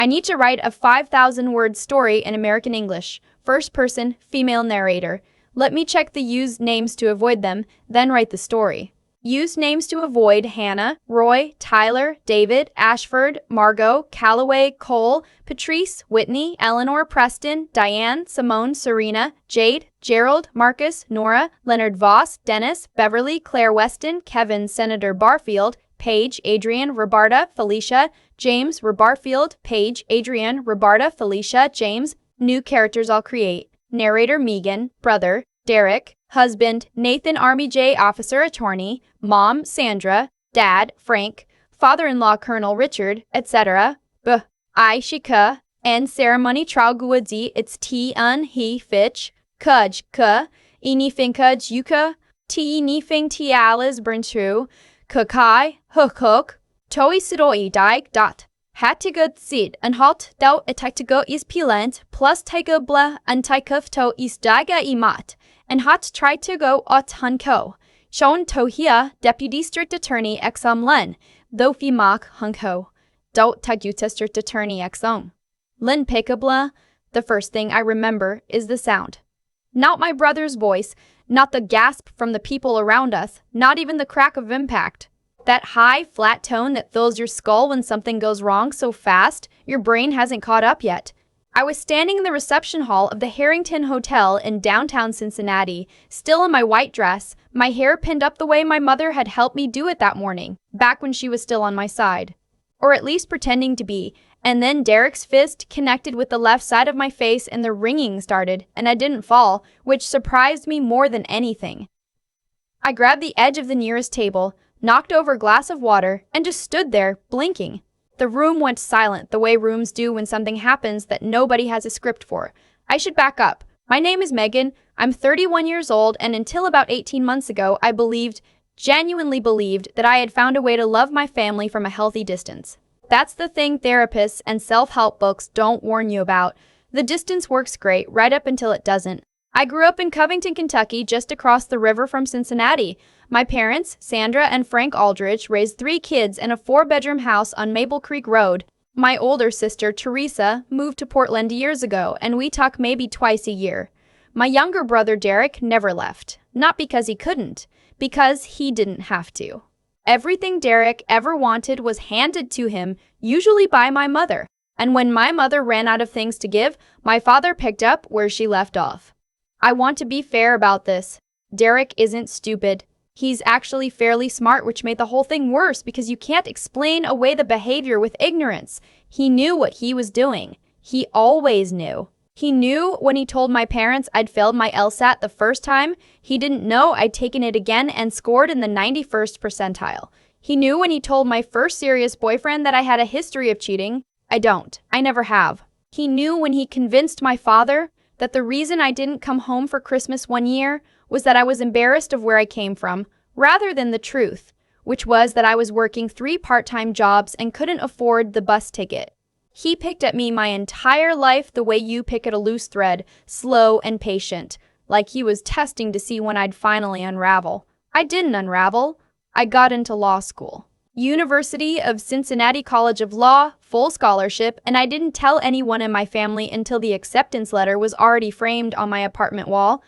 I need to write a 5,000-word story in American English. First person, female narrator. Let me check the used names to avoid them, then write the story. Used names to avoid: Hannah, Roy, Tyler, David, Ashford, Margot, Calloway, Cole, Patrice, Whitney, Eleanor, Preston, Diane, Simone, Serena, Jade, Gerald, Marcus, Nora, Leonard Voss, Dennis, Beverly, Claire Weston, Kevin, Senator Barfield, Paige, Adrian, Roberta, Felicia, James, Barfield, Paige, Adrian, Roberta, Felicia, James. New characters I'll create. Narrator Megan, brother, Derek, husband, Nathan, Army J officer attorney, mom, Sandra, dad, Frank, father-in-law, Colonel Richard, etc. I, Shika, and ceremony trauguadzi, it's T-un, he, fitch, kuj, ka, inifing kuj, yuka, T-inifing tialas, burntrue, kukai, hook, toi sidoi daig dot. Hattigud sid and halt dau etaktigo is pilent plus taiga bla and taikuf to is daga imat and hot try to go ot hunko. Shon tohia deputy district attorney exum len though fi mak hunko. Dot taguta district attorney exum. Len pikabla. The first thing I remember is the sound. Not my brother's voice, not the gasp from the people around us, not even the crack of impact. That high, flat tone that fills your skull when something goes wrong so fast, your brain hasn't caught up yet. I was standing in the reception hall of the Harrington Hotel in downtown Cincinnati, still in my white dress, my hair pinned up the way my mother had helped me do it that morning, back when she was still on my side. Or at least pretending to be. And then Derek's fist connected with the left side of my face and the ringing started, and I didn't fall, which surprised me more than anything. I grabbed the edge of the nearest table, knocked over a glass of water, and just stood there, blinking. The room went silent, the way rooms do when something happens that nobody has a script for. I should back up. My name is Megan. I'm 31 years old, and until about 18 months ago, I genuinely believed, that I had found a way to love my family from a healthy distance. That's the thing therapists and self-help books don't warn you about. The distance works great, right up until it doesn't. I grew up in Covington, Kentucky, just across the river from Cincinnati. My parents, Sandra and Frank Aldridge, raised 3 kids in a 4-bedroom house on Maple Creek Road. My older sister, Teresa, moved to Portland years ago, and we talk maybe twice a year. My younger brother, Derek, never left. Not because he couldn't, because he didn't have to. Everything Derek ever wanted was handed to him, usually by my mother. And when my mother ran out of things to give, my father picked up where she left off. I want to be fair about this. Derek isn't stupid. He's actually fairly smart, which made the whole thing worse because you can't explain away the behavior with ignorance. He knew what he was doing. He always knew. He knew when he told my parents I'd failed my LSAT the first time. He didn't know I'd taken it again and scored in the 91st percentile. He knew when he told my first serious boyfriend that I had a history of cheating. I don't. I never have. He knew when he convinced my father that the reason I didn't come home for Christmas one year was that I was embarrassed of where I came from, rather than the truth, which was that I was working 3 part-time jobs and couldn't afford the bus ticket. He picked at me my entire life the way you pick at a loose thread, slow and patient, like he was testing to see when I'd finally unravel. I didn't unravel. I got into law school. University of Cincinnati College of Law, full scholarship, and I didn't tell anyone in my family until the acceptance letter was already framed on my apartment wall.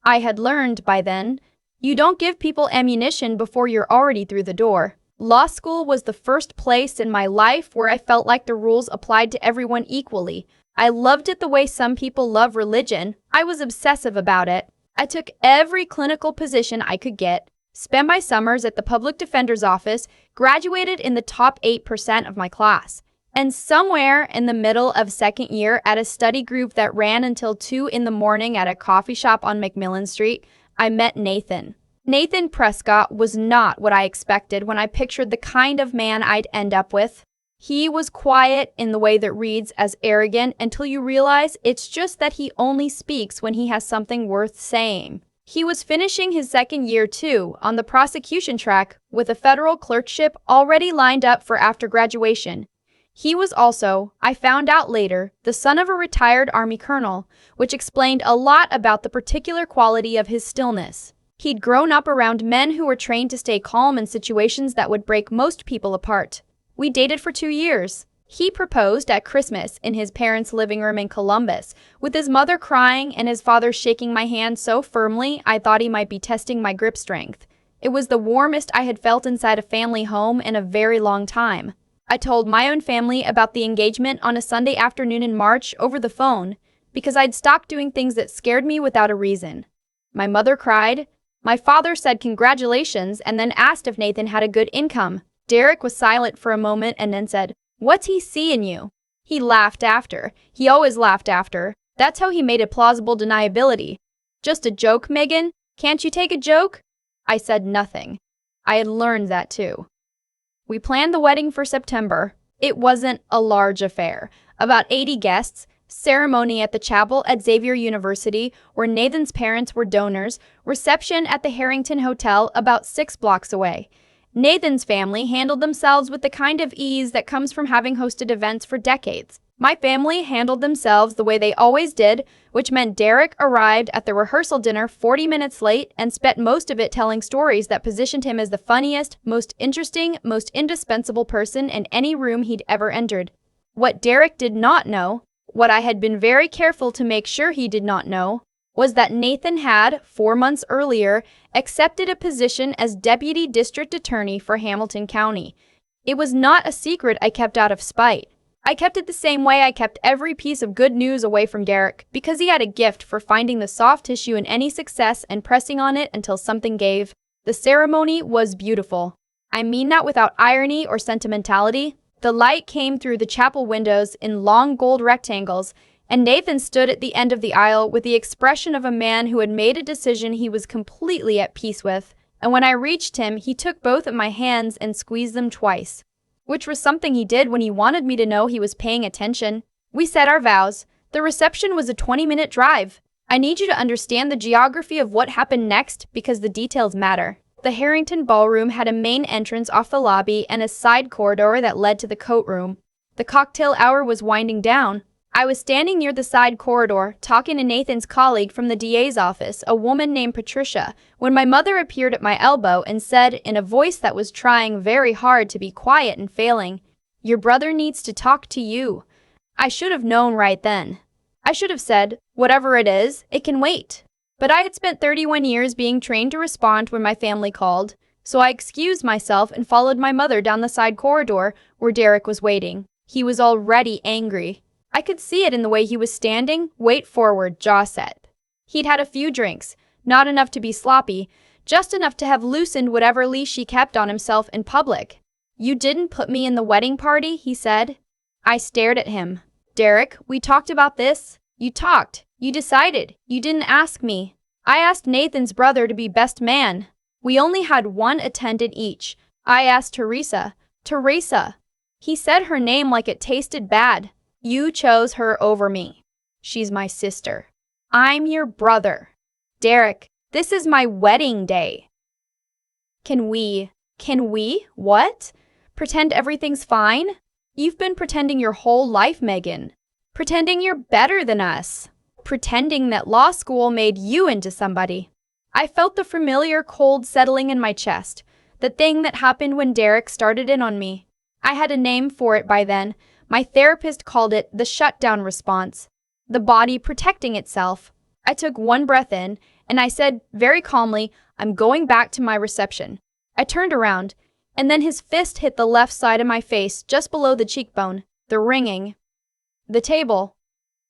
I had learned by then, you don't give people ammunition before you're already through the door. Law school was the first place in my life where I felt like the rules applied to everyone equally. I loved it the way some people love religion. I was obsessive about it. I took every clinical position I could get, spent my summers at the public defender's office, graduated in the top 8% of my class. And somewhere in the middle of second year at a study group that ran until 2 in the morning at a coffee shop on McMillan Street, I met Nathan. Nathan Prescott was not what I expected when I pictured the kind of man I'd end up with. He was quiet in the way that reads as arrogant until you realize it's just that he only speaks when he has something worth saying. He was finishing his second year too, on the prosecution track, with a federal clerkship already lined up for after graduation. He was also, I found out later, the son of a retired Army colonel, which explained a lot about the particular quality of his stillness. He'd grown up around men who were trained to stay calm in situations that would break most people apart. We dated for 2 years. He proposed at Christmas in his parents' living room in Columbus, with his mother crying and his father shaking my hand so firmly I thought he might be testing my grip strength. It was the warmest I had felt inside a family home in a very long time. I told my own family about the engagement on a Sunday afternoon in March over the phone, because I'd stopped doing things that scared me without a reason. My mother cried. My father said congratulations and then asked if Nathan had a good income. Derek was silent for a moment and then said, "What's he see in you?" He laughed after. He always laughed after. That's how he made a plausible deniability. "Just a joke, Megan? Can't you take a joke?" I said nothing. I had learned that too. We planned the wedding for September. It wasn't a large affair. About 80 guests, ceremony at the chapel at Xavier University, where Nathan's parents were donors, reception at the Harrington Hotel about 6 blocks away. Nathan's family handled themselves with the kind of ease that comes from having hosted events for decades. My family handled themselves the way they always did, which meant Derek arrived at the rehearsal dinner 40 minutes late and spent most of it telling stories that positioned him as the funniest, most interesting, most indispensable person in any room he'd ever entered. What Derek did not know, what I had been very careful to make sure he did not know, was that Nathan had, 4 months earlier, accepted a position as Deputy District Attorney for Hamilton County. It was not a secret I kept out of spite. I kept it the same way I kept every piece of good news away from Derek, because he had a gift for finding the soft tissue in any success and pressing on it until something gave. The ceremony was beautiful. I mean that without irony or sentimentality. The light came through the chapel windows in long gold rectangles, and Nathan stood at the end of the aisle with the expression of a man who had made a decision he was completely at peace with. And when I reached him, he took both of my hands and squeezed them twice, which was something he did when he wanted me to know he was paying attention. We said our vows. The reception was a 20-minute drive. I need you to understand the geography of what happened next because the details matter. The Harrington Ballroom had a main entrance off the lobby and a side corridor that led to the coat room. The cocktail hour was winding down. I was standing near the side corridor, talking to Nathan's colleague from the DA's office, a woman named Patricia, when my mother appeared at my elbow and said, in a voice that was trying very hard to be quiet and failing, "Your brother needs to talk to you." I should have known right then. I should have said, "Whatever it is, it can wait." But I had spent 31 years being trained to respond when my family called, so I excused myself and followed my mother down the side corridor where Derek was waiting. He was already angry. I could see it in the way he was standing, weight forward, jaw set. He'd had a few drinks, not enough to be sloppy, just enough to have loosened whatever leash he kept on himself in public. "You didn't put me in the wedding party," he said. I stared at him. "Derek, we talked about this. You talked. You decided. You didn't ask me. I asked Nathan's brother to be best man. We only had one attendant each. I asked Teresa. Teresa." He said her name like it tasted bad. "You chose her over me. She's my sister. I'm your brother. Derek, this is my wedding day. Can we, what? Pretend everything's fine? You've been pretending your whole life, Megan. Pretending you're better than us. Pretending that law school made you into somebody." I felt the familiar cold settling in my chest, the thing that happened when Derek started in on me. I had a name for it by then. My therapist called it the shutdown response, the body protecting itself. I took one breath in, and I said very calmly, "I'm going back to my reception." I turned around, and then his fist hit the left side of my face, just below the cheekbone, the ringing. The table.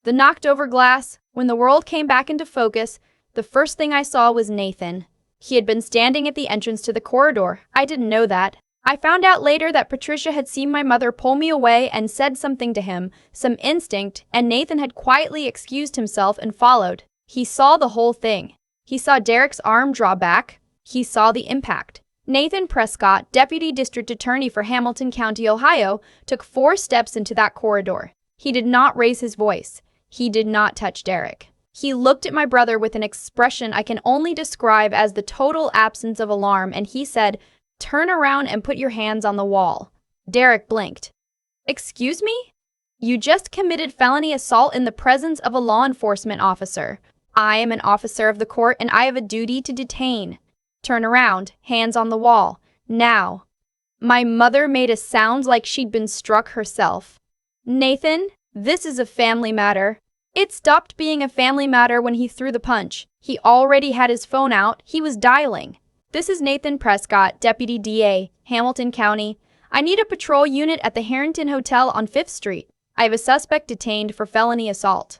The knocked-over glass. When the world came back into focus, the first thing I saw was Nathan. He had been standing at the entrance to the corridor. I didn't know that. I found out later that Patricia had seen my mother pull me away and said something to him, some instinct, and Nathan had quietly excused himself and followed. He saw the whole thing. He saw Derek's arm draw back. He saw the impact. Nathan Prescott, Deputy District Attorney for Hamilton County, Ohio, took 4 steps into that corridor. He did not raise his voice. He did not touch Derek. He looked at my brother with an expression I can only describe as the total absence of alarm, and he said, "Turn around and put your hands on the wall." Derek blinked. "Excuse me? You just committed felony assault in the presence of a law enforcement officer. I am an officer of the court and I have a duty to detain. Turn around, hands on the wall, now." My mother made a sound like she'd been struck herself. Nathan, this is a family matter. It stopped being a family matter when he threw the punch. He already had his phone out. He was dialing. This is Nathan Prescott, Deputy DA, Hamilton County. I need a patrol unit at the Harrington Hotel on 5th Street. I have a suspect detained for felony assault.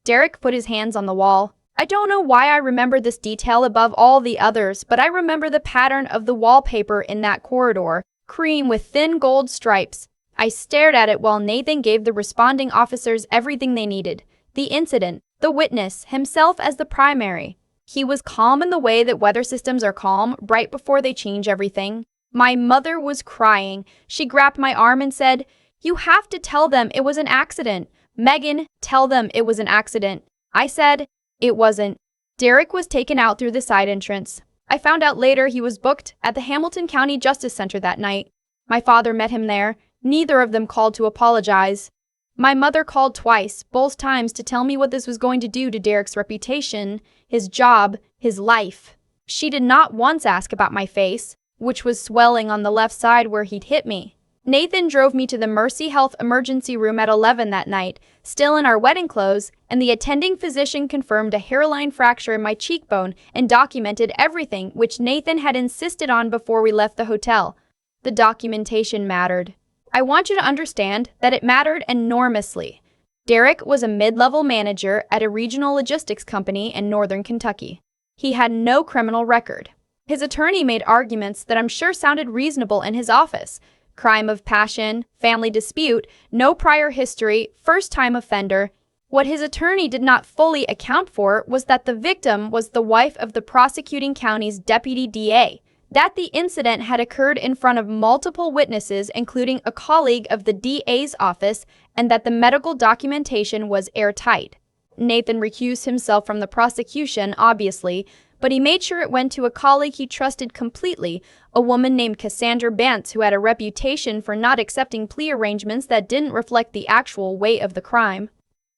Derek put his hands on the wall. I don't know why I remember this detail above all the others, but I remember the pattern of the wallpaper in that corridor, cream with thin gold stripes. I stared at it while Nathan gave the responding officers everything they needed. The incident, the witness, himself as the primary. He was calm in the way that weather systems are calm right before they change everything. My mother was crying. She grabbed my arm and said, "You have to tell them it was an accident. Megan, tell them it was an accident." I said, "It wasn't." Derek was taken out through the side entrance. I found out later he was booked at the Hamilton County Justice Center that night. My father met him there. Neither of them called to apologize. My mother called twice, both times to tell me what this was going to do to Derek's reputation, his job, his life. She did not once ask about my face, which was swelling on the left side where he'd hit me. Nathan drove me to the Mercy Health emergency room at 11 that night, still in our wedding clothes, and the attending physician confirmed a hairline fracture in my cheekbone and documented everything which Nathan had insisted on before we left the hotel. The documentation mattered. I want you to understand that it mattered enormously. Derek was a mid-level manager at a regional logistics company in northern Kentucky. He had no criminal record. His attorney made arguments that I'm sure sounded reasonable in his office. Crime of passion, family dispute, no prior history, first-time offender. What his attorney did not fully account for was that the victim was the wife of the prosecuting county's deputy DA. That the incident had occurred in front of multiple witnesses, including a colleague of the DA's office, and that the medical documentation was airtight. Nathan recused himself from the prosecution, obviously, but he made sure it went to a colleague he trusted completely, a woman named Cassandra Bantz, who had a reputation for not accepting plea arrangements that didn't reflect the actual weight of the crime.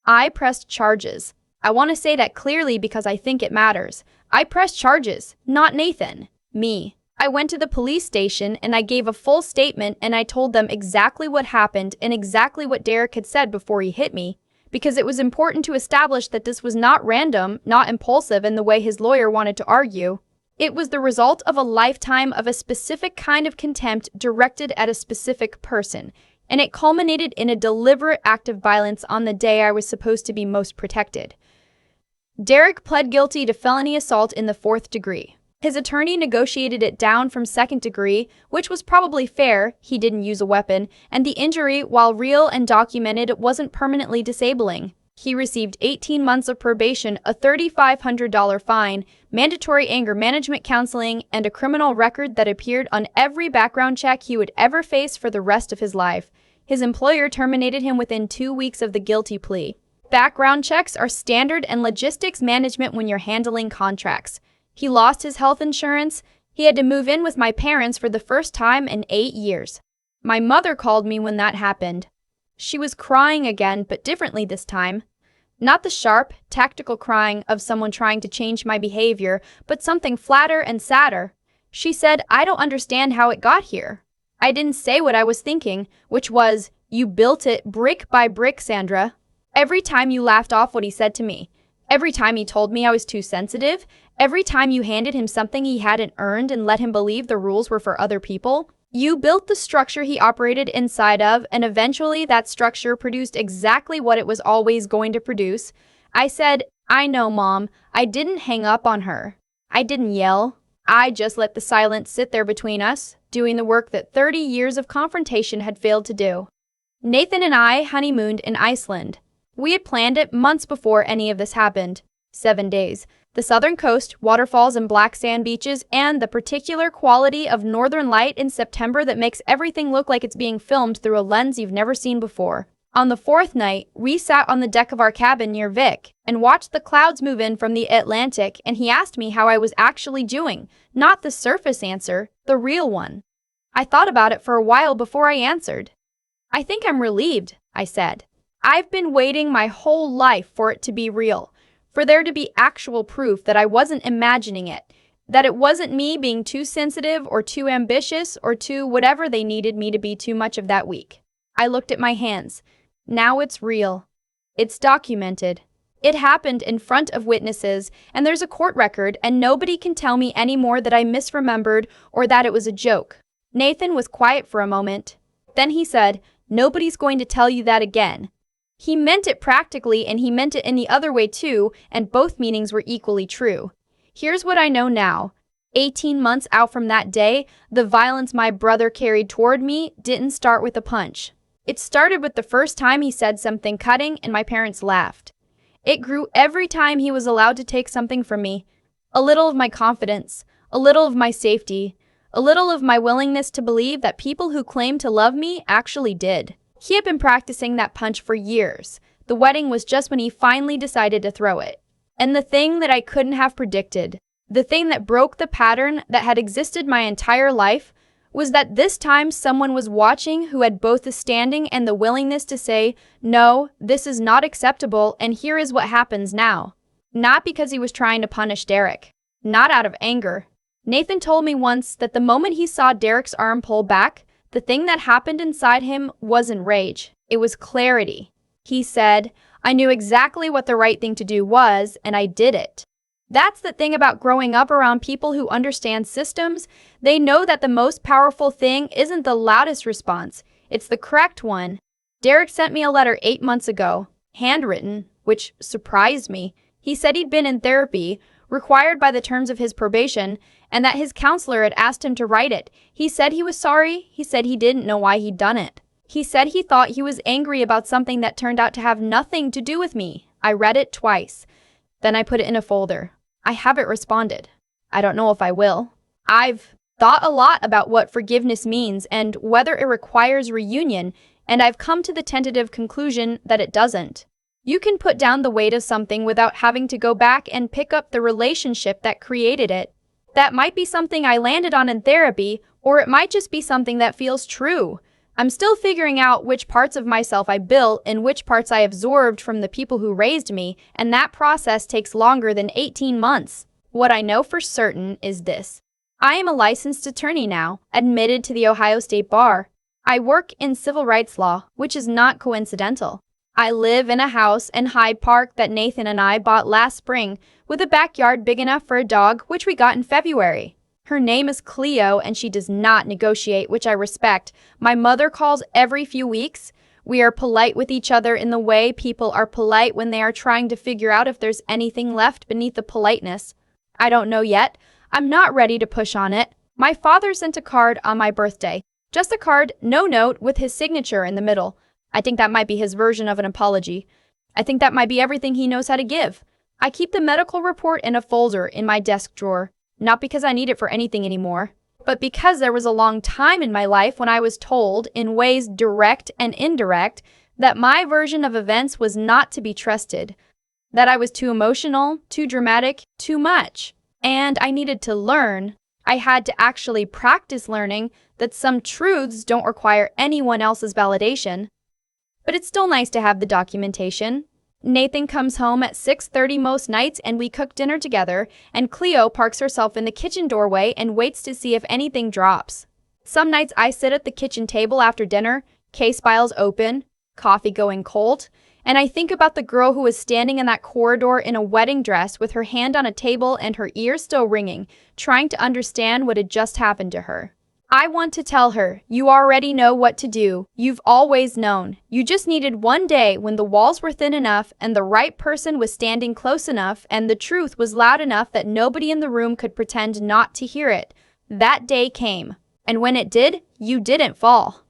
I pressed charges. I want to say that clearly because I think it matters. I pressed charges, not Nathan. Me. I went to the police station and I gave a full statement and I told them exactly what happened and exactly what Derek had said before he hit me, because it was important to establish that this was not random, not impulsive in the way his lawyer wanted to argue. It was the result of a lifetime of a specific kind of contempt directed at a specific person, and it culminated in a deliberate act of violence on the day I was supposed to be most protected. Derek pled guilty to felony assault in the 4th degree. His attorney negotiated it down from 2nd degree, which was probably fair, he didn't use a weapon, and the injury, while real and documented, wasn't permanently disabling. He received 18 months of probation, a $3,500 fine, mandatory anger management counseling, and a criminal record that appeared on every background check he would ever face for the rest of his life. His employer terminated him within 2 weeks of the guilty plea. Background checks are standard in logistics management when you're handling contracts. He lost his health insurance. He had to move in with my parents for the first time in 8 years. My mother called me when that happened. She was crying again, but differently this time. Not the sharp, tactical crying of someone trying to change my behavior, but something flatter and sadder. She said, "I don't understand how it got here." I didn't say what I was thinking, which was, "You built it brick by brick, Sandra." Every time you laughed off what he said to me. Every time he told me I was too sensitive, every time you handed him something he hadn't earned and let him believe the rules were for other people, you built the structure he operated inside of, and eventually that structure produced exactly what it was always going to produce. I said, "I know, Mom." I didn't hang up on her. I didn't yell. I just let the silence sit there between us, doing the work that 30 years of confrontation had failed to do. Nathan and I honeymooned in Iceland. We had planned it months before any of this happened. 7 days. The southern coast, waterfalls and black sand beaches, and the particular quality of northern light in September that makes everything look like it's being filmed through a lens you've never seen before. On the 4th night, we sat on the deck of our cabin near Vic and watched the clouds move in from the Atlantic, and he asked me how I was actually doing. Not the surface answer, the real one. I thought about it for a while before I answered. "I think I'm relieved," I said. "I've been waiting my whole life for it to be real, for there to be actual proof that I wasn't imagining it, that it wasn't me being too sensitive or too ambitious or too whatever they needed me to be too much of that week." I looked at my hands. Now it's real. It's documented. It happened in front of witnesses, and there's a court record, and nobody can tell me anymore that I misremembered or that it was a joke. Nathan was quiet for a moment. Then he said, "Nobody's going to tell you that again." He meant it practically, and he meant it in the other way too, and both meanings were equally true. Here's what I know now. 18 months out from that day, the violence my brother carried toward me didn't start with a punch. It started with the first time he said something cutting and my parents laughed. It grew every time he was allowed to take something from me. A little of my confidence, a little of my safety, a little of my willingness to believe that people who claimed to love me actually did. He had been practicing that punch for years. The wedding was just when he finally decided to throw it. And the thing that I couldn't have predicted, the thing that broke the pattern that had existed my entire life, was that this time someone was watching who had both the standing and the willingness to say, "No, this is not acceptable, and here is what happens now." Not because he was trying to punish Derek. Not out of anger. Nathan told me once that the moment he saw Derek's arm pull back, the thing that happened inside him wasn't rage. It was clarity. He said, "I knew exactly what the right thing to do was, and I did it." That's the thing about growing up around people who understand systems. They know that the most powerful thing isn't the loudest response, it's the correct one. Derek sent me a letter 8 months ago, handwritten, which surprised me. He said he'd been in therapy, required by the terms of his probation, and that his counselor had asked him to write it. He said he was sorry. He said he didn't know why he'd done it. He said he thought he was angry about something that turned out to have nothing to do with me. I read it twice. Then I put it in a folder. I haven't responded. I don't know if I will. I've thought a lot about what forgiveness means and whether it requires reunion, and I've come to the tentative conclusion that it doesn't. You can put down the weight of something without having to go back and pick up the relationship that created it. That might be something I landed on in therapy, or it might just be something that feels true. I'm still figuring out which parts of myself I built and which parts I absorbed from the people who raised me, and that process takes longer than 18 months. What I know for certain is this. I am a licensed attorney now, admitted to the Ohio State Bar. I work in civil rights law, which is not coincidental. I live in a house in Hyde Park that Nathan and I bought last spring, with a backyard big enough for a dog, which we got in February. Her name is Cleo, and she does not negotiate, which I respect. My mother calls every few weeks. We are polite with each other in the way people are polite when they are trying to figure out if there's anything left beneath the politeness. I don't know yet. I'm not ready to push on it. My father sent a card on my birthday. Just a card, no note, with his signature in the middle. I think that might be his version of an apology. I think that might be everything he knows how to give. I keep the medical report in a folder in my desk drawer. Not because I need it for anything anymore, but because there was a long time in my life when I was told, in ways direct and indirect, that my version of events was not to be trusted, that I was too emotional, too dramatic, too much. And I needed to learn. I had to actually practice learning that some truths don't require anyone else's validation. But it's still nice to have the documentation. Nathan comes home at 6:30 most nights and we cook dinner together, and Cleo parks herself in the kitchen doorway and waits to see if anything drops. Some nights I sit at the kitchen table after dinner, case files open, coffee going cold, and I think about the girl who was standing in that corridor in a wedding dress with her hand on a table and her ears still ringing, trying to understand what had just happened to her. I want to tell her, you already know what to do. You've always known. You just needed one day when the walls were thin enough and the right person was standing close enough and the truth was loud enough that nobody in the room could pretend not to hear it. That day came. And when it did, you didn't fall.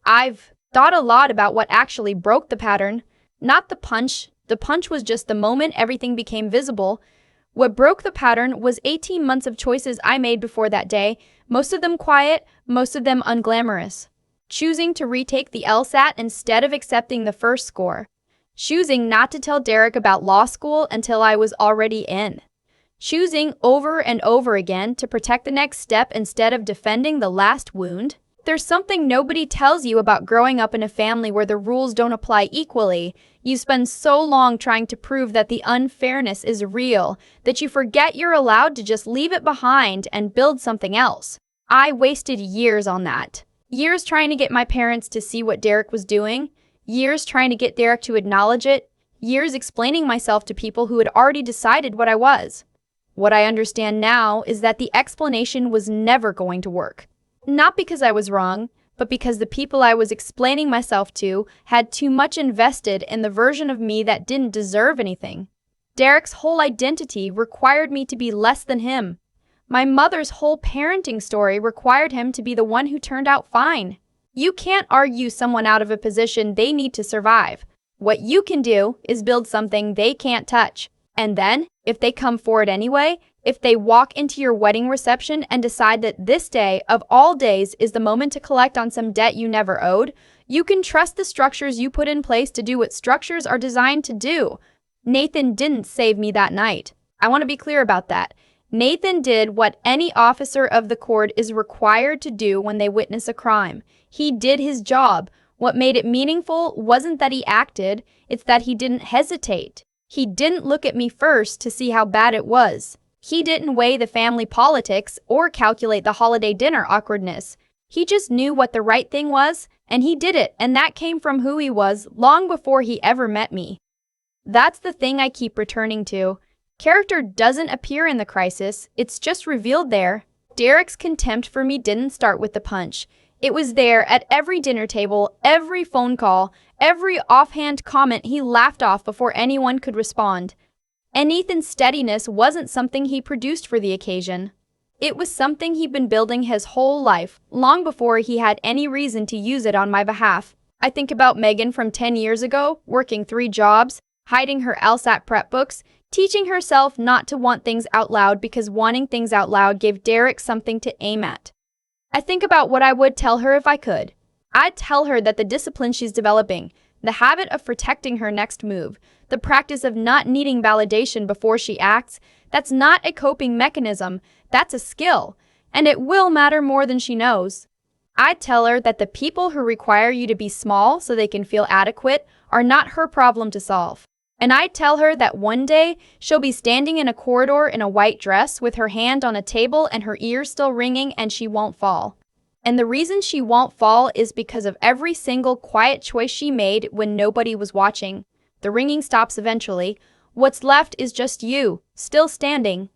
I've thought a lot about what actually broke the pattern. Not the punch. The punch was just the moment everything became visible. What broke the pattern was 18 months of choices I made before that day, most of them quiet, most of them unglamorous. Choosing to retake the LSAT instead of accepting the first score. Choosing not to tell Derek about law school until I was already in. Choosing over and over again to protect the next step instead of defending the last wound. There's something nobody tells you about growing up in a family where the rules don't apply equally. You spend so long trying to prove that the unfairness is real that you forget you're allowed to just leave it behind and build something else. I wasted years on that. Years trying to get my parents to see what Derek was doing. years trying to get Derek to acknowledge it, years explaining myself to people who had already decided what I was. What I understand now is that the explanation was never going to work. Not because I was wrong, but because the people I was explaining myself to had too much invested in the version of me that didn't deserve anything. Derek's whole identity required me to be less than him. My mother's whole parenting story required him to be the one who turned out fine. You can't argue someone out of a position they need to survive. What you can do is build something they can't touch. And then, if they come forward anyway, if they walk into your wedding reception and decide that this day of all days is the moment to collect on some debt you never owed, you can trust the structures you put in place to do what structures are designed to do. Nathan didn't save me that night. I want to be clear about that. Nathan did what any officer of the court is required to do when they witness a crime. He did his job. What made it meaningful wasn't that he acted, it's that he didn't hesitate. He didn't look at me first to see how bad it was. He didn't weigh the family politics or calculate the holiday dinner awkwardness. He just knew what the right thing was, and he did it, and that came from who he was long before he ever met me. That's the thing I keep returning to. Character doesn't appear in the crisis, it's just revealed there. Derek's contempt for me didn't start with the punch. It was there at every dinner table, every phone call, every offhand comment he laughed off before anyone could respond. And Nathan's steadiness wasn't something he produced for the occasion. It was something he'd been building his whole life, long before he had any reason to use it on my behalf. I think about Megan from 10 years ago, working 3 jobs, hiding her LSAT prep books, teaching herself not to want things out loud because wanting things out loud gave Derek something to aim at. I think about what I would tell her if I could. I'd tell her that the discipline she's developing, the habit of protecting her next move, the practice of not needing validation before she acts, that's not a coping mechanism, that's a skill, and it will matter more than she knows. I'd tell her that the people who require you to be small so they can feel adequate are not her problem to solve. And I'd tell her that one day she'll be standing in a corridor in a white dress with her hand on a table and her ears still ringing and she won't fall. And the reason she won't fall is because of every single quiet choice she made when nobody was watching. The ringing stops eventually. What's left is just you, still standing.